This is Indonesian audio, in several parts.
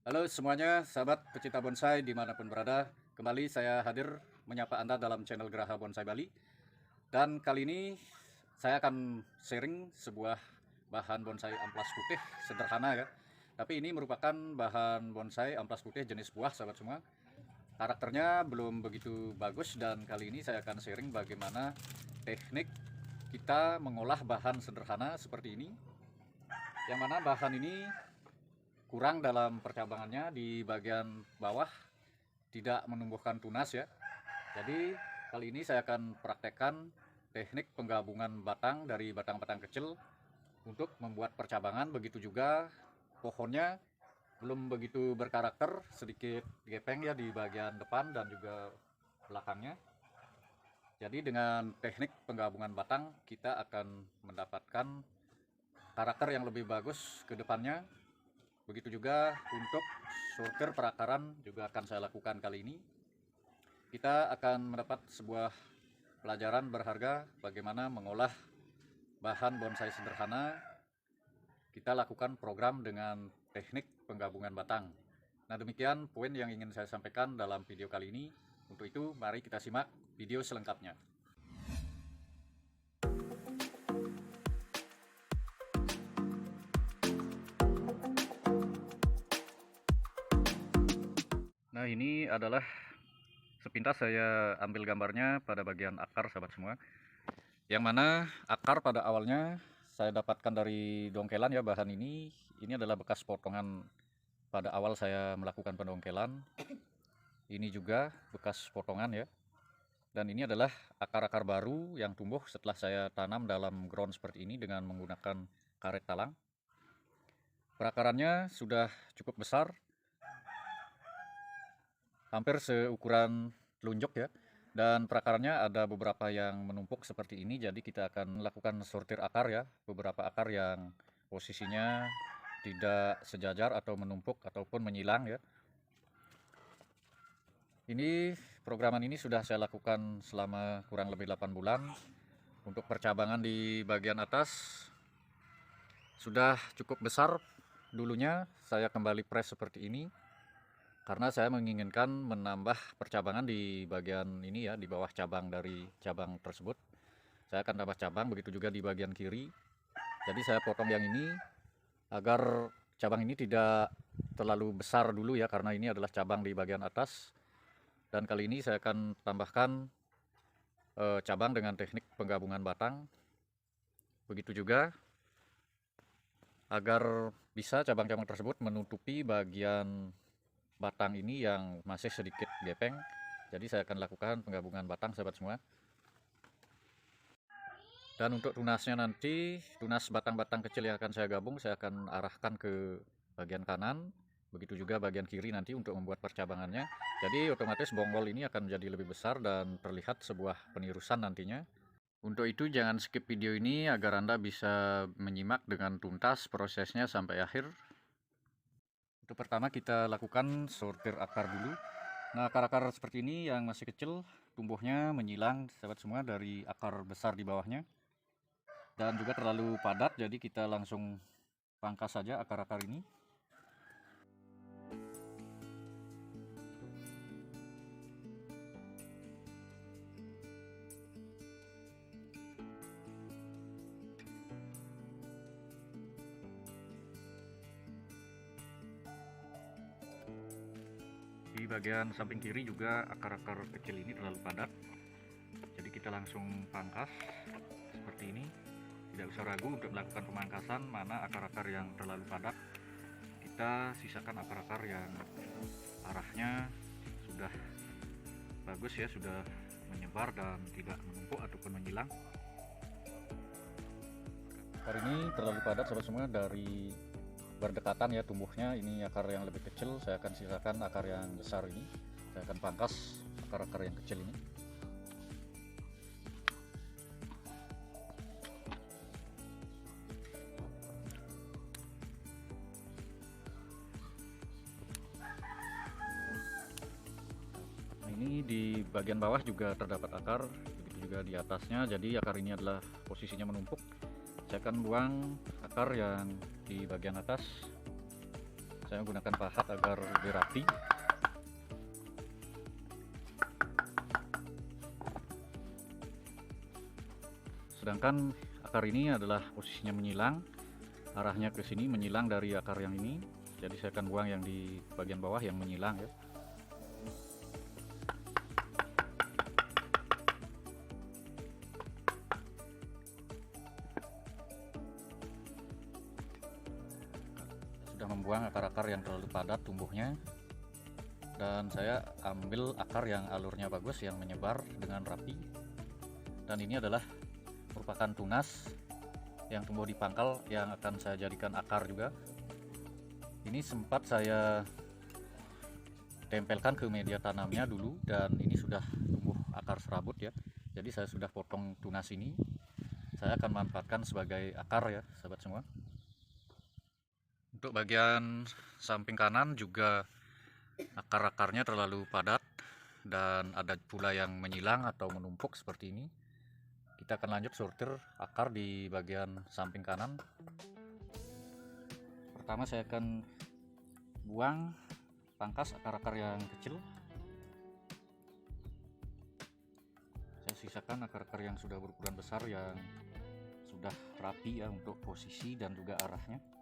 Halo semuanya, sahabat pecinta bonsai dimanapun berada. Kembali saya hadir menyapa Anda dalam channel Geraha Bonsai Bali. Dan kali ini saya akan sharing sebuah bahan bonsai amplas putih sederhana ya. Tapi ini merupakan bahan bonsai amplas putih jenis buah, sahabat semua. Karakternya belum begitu bagus dan kali ini saya akan sharing bagaimana teknik kita mengolah bahan sederhana seperti ini. Yang mana bahan ini kurang dalam percabangannya di bagian bawah, tidak menumbuhkan tunas ya. Jadi kali ini saya akan praktekkan teknik penggabungan batang dari batang-batang kecil untuk membuat percabangan. Begitu juga pohonnya belum begitu berkarakter, sedikit gepeng ya di bagian depan dan juga belakangnya. Jadi dengan teknik penggabungan batang kita akan mendapatkan karakter yang lebih bagus ke depannya. Begitu juga untuk sortir perakaran juga akan saya lakukan kali ini. Kita akan mendapat sebuah pelajaran berharga bagaimana mengolah bahan bonsai sederhana. Kita lakukan program dengan teknik penggabungan batang. Nah, demikian poin yang ingin saya sampaikan dalam video kali ini. Untuk itu, mari kita simak video selengkapnya. Nah, ini adalah sepintas saya ambil gambarnya pada bagian akar, sahabat semua. Yang mana akar pada awalnya saya dapatkan dari dongkelan ya. Bahan ini adalah bekas potongan pada awal saya melakukan pendongkelan. Ini juga bekas potongan ya. Dan ini adalah akar-akar baru yang tumbuh setelah saya tanam dalam ground seperti ini dengan menggunakan karet talang. Perakarannya sudah cukup besar, hampir seukuran telunjuk ya. Dan perakarannya ada beberapa yang menumpuk seperti ini, jadi kita akan melakukan sortir akar ya. Beberapa akar yang posisinya tidak sejajar atau menumpuk ataupun menyilang ya. Ini programan ini sudah saya lakukan selama kurang lebih 8 bulan. Untuk percabangan di bagian atas sudah cukup besar. Dulunya saya kembali press seperti ini karena saya menginginkan menambah percabangan di bagian ini ya, di bawah cabang dari cabang tersebut. Saya akan tambah cabang, begitu juga di bagian kiri. Jadi saya potong yang ini agar cabang ini tidak terlalu besar dulu ya, karena ini adalah cabang di bagian atas. Dan kali ini saya akan tambahkan cabang dengan teknik penggabungan batang. Begitu juga agar bisa cabang-cabang tersebut menutupi bagian batang ini yang masih sedikit gepeng. Jadi saya akan lakukan penggabungan batang, sahabat semua. Dan untuk tunasnya nanti, tunas batang-batang kecil yang akan saya gabung, saya akan arahkan ke bagian kanan. Begitu juga bagian kiri nanti untuk membuat percabangannya. Jadi otomatis bonggol ini akan menjadi lebih besar dan terlihat sebuah penirusan nantinya. Untuk itu jangan skip video ini agar Anda bisa menyimak dengan tuntas prosesnya sampai akhir. Untuk pertama kita lakukan sortir akar dulu. Nah, akar-akar seperti ini yang masih kecil tumbuhnya menyilang, sahabat semua, dari akar besar di bawahnya. Dan juga terlalu padat, jadi kita langsung pangkas saja akar-akar ini. Di bagian samping kiri juga akar-akar kecil ini terlalu padat, jadi kita langsung pangkas seperti ini. Tidak usah ragu untuk melakukan pemangkasan, mana akar-akar yang terlalu padat. Kita sisakan akar-akar yang arahnya sudah bagus ya, sudah menyebar dan tidak menumpuk ataupun menyilang. Akar ini terlalu padat, sahabat semua, dari berdekatan ya tumbuhnya. Ini akar yang lebih kecil, saya akan sisakan akar yang besar ini. Saya akan pangkas akar-akar yang kecil ini. Nah, ini di bagian bawah juga terdapat akar, begitu juga di atasnya. Jadi akar ini adalah posisinya menumpuk. Saya akan buang akar yang di bagian atas. Saya menggunakan pahat agar lebih rapi. Sedangkan akar ini adalah posisinya menyilang, arahnya ke sini, menyilang dari akar yang ini. Jadi saya akan buang yang di bagian bawah yang menyilang ya. Sudah membuang akar-akar yang terlalu padat tumbuhnya, dan saya ambil akar yang alurnya bagus, yang menyebar dengan rapi. Dan ini adalah merupakan tunas yang tumbuh di pangkal yang akan saya jadikan akar juga. Ini sempat saya tempelkan ke media tanamnya dulu, dan ini sudah tumbuh akar serabut ya. Jadi saya sudah potong tunas ini, saya akan manfaatkan sebagai akar ya sahabat semua. Untuk bagian samping kanan juga akar-akarnya terlalu padat dan ada pula yang menyilang atau menumpuk seperti ini. Kita akan lanjut sortir akar di bagian samping kanan. Pertama saya akan buang, pangkas akar-akar yang kecil. Saya sisakan akar-akar yang sudah berukuran besar, yang sudah rapi ya untuk posisi dan juga arahnya.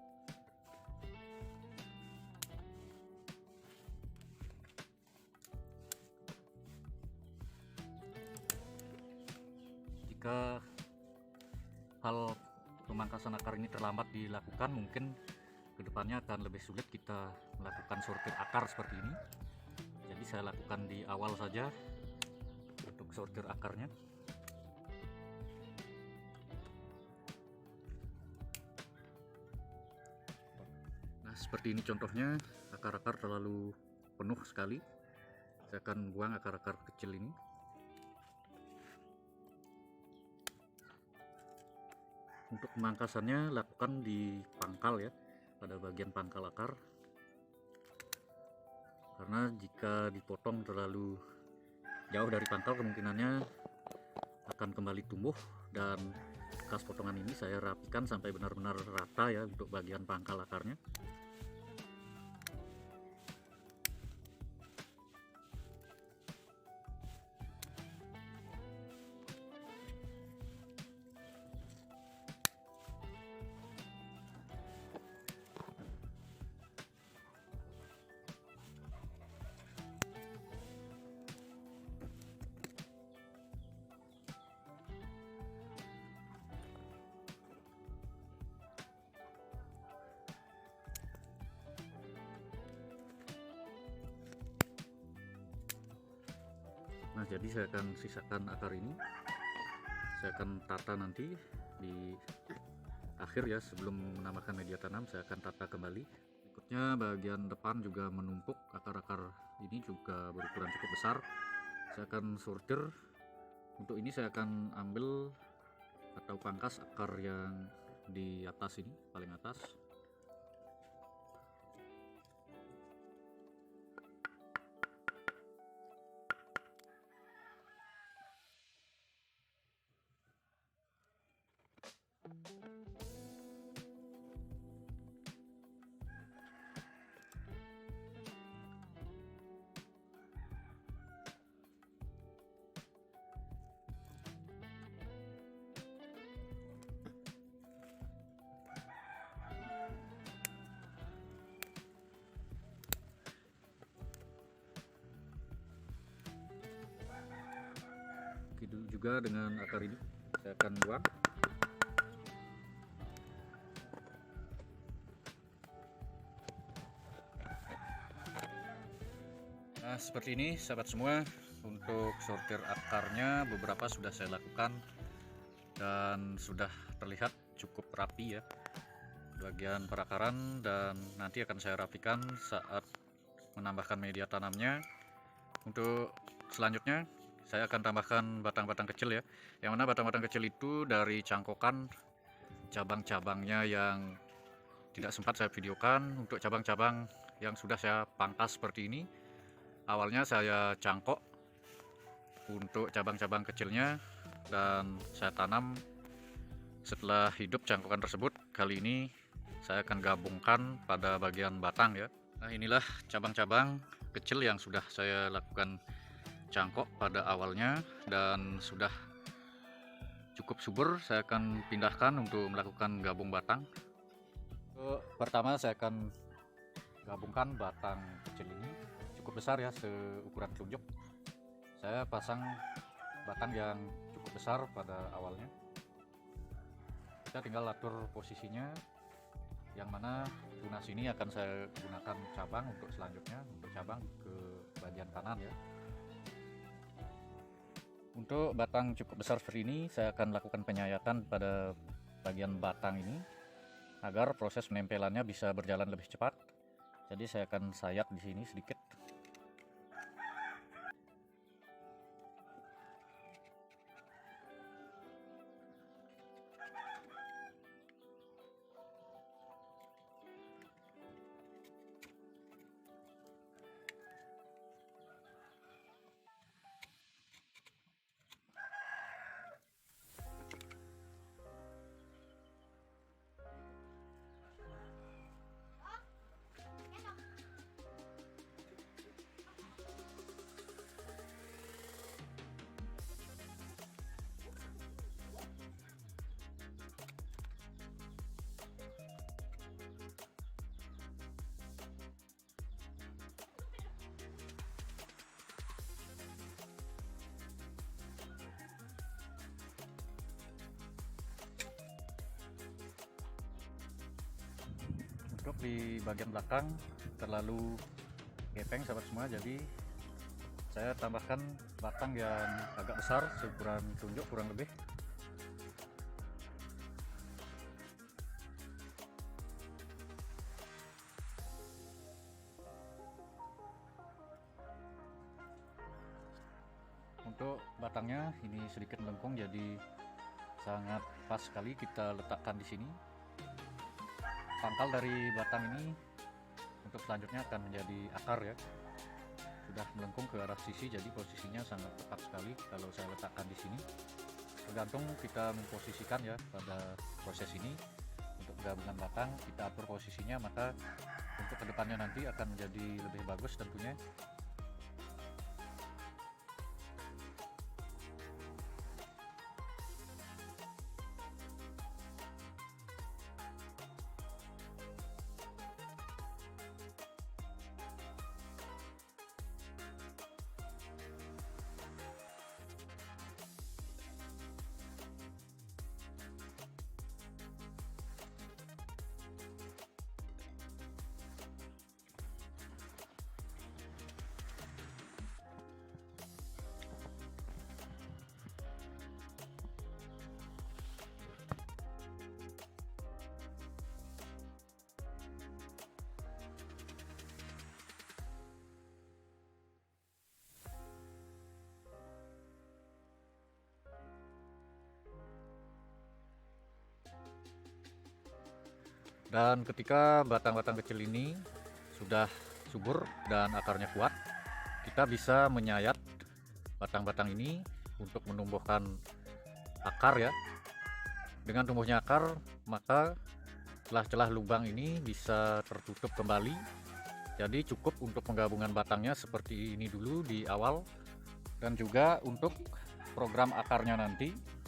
Jika hal pemangkasan akar ini terlambat dilakukan, mungkin kedepannya akan lebih sulit kita melakukan sortir akar seperti ini. Jadi saya lakukan di awal saja untuk sortir akarnya. Nah seperti ini contohnya, akar-akar terlalu penuh sekali. Saya akan buang akar-akar kecil ini. Untuk pemangkasannya lakukan di pangkal ya, pada bagian pangkal akar, karena jika dipotong terlalu jauh dari pangkal kemungkinannya akan kembali tumbuh. Dan bekas potongan ini saya rapikan sampai benar-benar rata ya untuk bagian pangkal akarnya. Nah jadi saya akan sisakan akar ini, saya akan tata nanti di akhir ya, sebelum menambahkan media tanam saya akan tata kembali. Berikutnya bagian depan juga menumpuk, akar-akar ini juga berukuran cukup besar. Saya akan sortir. Untuk ini saya akan ambil atau pangkas akar yang di atas ini, paling atas. Begitu juga dengan akar ini, saya akan buang. Nah seperti ini sahabat semua, untuk sortir akarnya beberapa sudah saya lakukan dan sudah terlihat cukup rapi ya bagian perakaran, dan nanti akan saya rapikan saat menambahkan media tanamnya. Untuk selanjutnya saya akan tambahkan batang-batang kecil ya, yang mana batang-batang kecil itu dari cangkokan cabang-cabangnya yang tidak sempat saya videokan. Untuk cabang-cabang yang sudah saya pangkas seperti ini, awalnya saya cangkok untuk cabang-cabang kecilnya dan saya tanam. Setelah hidup cangkokan tersebut, kali ini saya akan gabungkan pada bagian batang ya. Nah, inilah cabang-cabang kecil yang sudah saya lakukan cangkok pada awalnya dan sudah cukup subur. Saya akan pindahkan untuk melakukan gabung batang. Pertama saya akan gabungkan batang kecil ini, cukup besar ya, seukuran telunjuk. Saya pasang batang yang cukup besar pada awalnya. Kita tinggal atur posisinya, yang mana tunas ini akan saya gunakan cabang untuk selanjutnya, untuk cabang ke bagian kanan ya. Untuk batang cukup besar seperti ini, saya akan lakukan penyayatan pada bagian batang ini agar proses penempelannya bisa berjalan lebih cepat. Jadi saya akan sayat di sini sedikit. Untuk di bagian belakang terlalu gepeng sahabat semua, jadi saya tambahkan batang yang agak besar, seukuran telunjuk kurang lebih. Untuk batangnya ini sedikit melengkung, jadi sangat pas sekali kita letakkan di sini. Pangkal dari batang ini untuk selanjutnya akan menjadi akar ya. Sudah melengkung ke arah sisi, jadi posisinya sangat tepat sekali kalau saya letakkan di sini. Tergantung kita memposisikan ya pada proses ini. Untuk gabungan batang kita atur posisinya, maka untuk kedepannya nanti akan menjadi lebih bagus tentunya. Dan ketika batang-batang kecil ini sudah subur dan akarnya kuat, kita bisa menyayat batang-batang ini untuk menumbuhkan akar ya. Dengan tumbuhnya akar, maka celah-celah lubang ini bisa tertutup kembali. Jadi cukup untuk penggabungan batangnya seperti ini dulu di awal, dan juga untuk program akarnya nanti.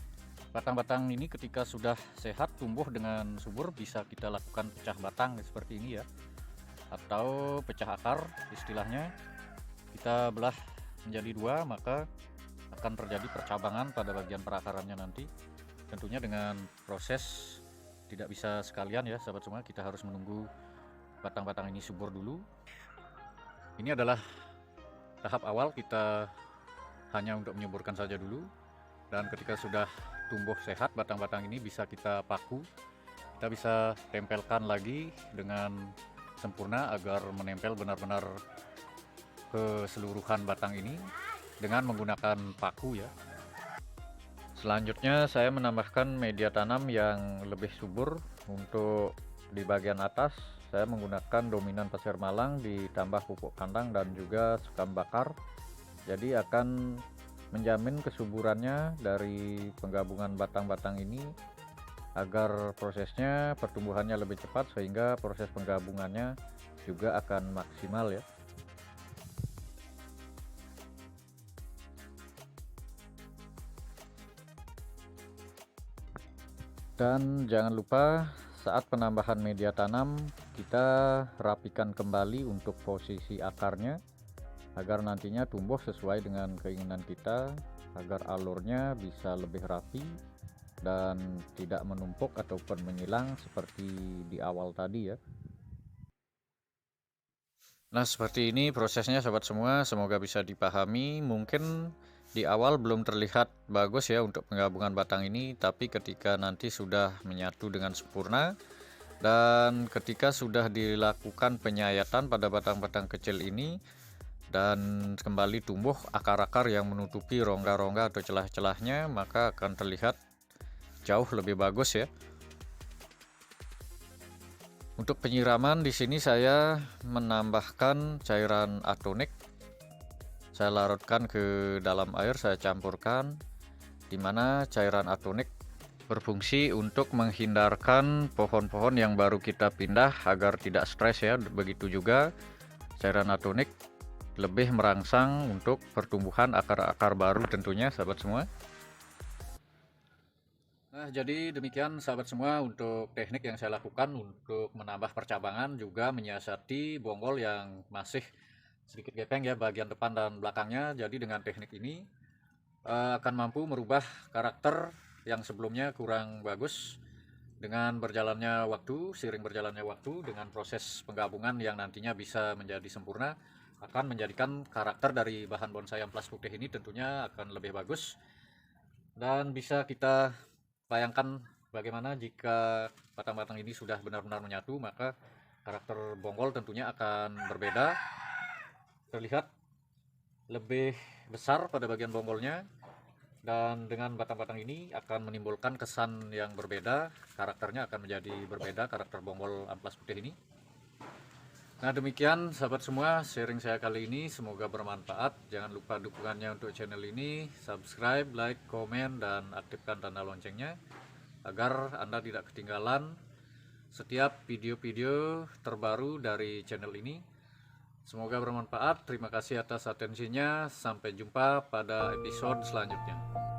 Batang-batang ini ketika sudah sehat tumbuh dengan subur, bisa kita lakukan pecah batang seperti ini ya, atau pecah akar istilahnya. Kita belah menjadi dua, maka akan terjadi percabangan pada bagian perakarannya nanti. Tentunya dengan proses tidak bisa sekalian ya sahabat semua, kita harus menunggu batang-batang ini subur dulu. Ini adalah tahap awal, kita hanya untuk menyuburkan saja dulu. Dan ketika sudah tumbuh sehat, batang-batang ini bisa kita paku, kita bisa tempelkan lagi dengan sempurna agar menempel benar-benar keseluruhan batang ini dengan menggunakan paku ya. Selanjutnya saya menambahkan media tanam yang lebih subur. Untuk di bagian atas saya menggunakan dominan pasir malang ditambah pupuk kandang dan juga sekam bakar, jadi akan menjamin kesuburannya dari penggabungan batang-batang ini agar prosesnya pertumbuhannya lebih cepat, sehingga proses penggabungannya juga akan maksimal ya. Dan jangan lupa saat penambahan media tanam kita rapikan kembali untuk posisi akarnya agar nantinya tumbuh sesuai dengan keinginan kita, agar alurnya bisa lebih rapi dan tidak menumpuk ataupun menyilang seperti di awal tadi ya. Nah, seperti ini prosesnya sobat semua, semoga bisa dipahami. Mungkin di awal belum terlihat bagus ya untuk penggabungan batang ini, tapi ketika nanti sudah menyatu dengan sempurna dan ketika sudah dilakukan penyayatan pada batang-batang kecil ini dan kembali tumbuh akar-akar yang menutupi rongga-rongga atau celah-celahnya, maka akan terlihat jauh lebih bagus ya. Untuk penyiraman di sini saya menambahkan cairan atonik. Saya larutkan ke dalam air, saya campurkan, di mana cairan atonik berfungsi untuk menghindarkan pohon-pohon yang baru kita pindah agar tidak stres ya. Begitu juga cairan atonik lebih merangsang untuk pertumbuhan akar-akar baru tentunya sahabat semua. Nah, jadi demikian sahabat semua untuk teknik yang saya lakukan untuk menambah percabangan, juga menyiasati bonggol yang masih sedikit gepeng ya bagian depan dan belakangnya. Jadi dengan teknik ini akan mampu merubah karakter yang sebelumnya kurang bagus dengan berjalannya waktu, seiring berjalannya waktu dengan proses penggabungan yang nantinya bisa menjadi sempurna, akan menjadikan karakter dari bahan bonsai amplas putih ini tentunya akan lebih bagus. Dan bisa kita bayangkan bagaimana jika batang-batang ini sudah benar-benar menyatu, maka karakter bonggol tentunya akan berbeda, terlihat lebih besar pada bagian bonggolnya, dan dengan batang-batang ini akan menimbulkan kesan yang berbeda, karakternya akan menjadi berbeda, karakter bonggol amplas putih ini. Nah, demikian sahabat semua sharing saya kali ini, semoga bermanfaat. Jangan lupa dukungannya untuk channel ini, subscribe, like, komen, dan aktifkan tanda loncengnya agar Anda tidak ketinggalan setiap video-video terbaru dari channel ini. Semoga bermanfaat. Terima kasih atas atensinya. Sampai jumpa pada episode selanjutnya.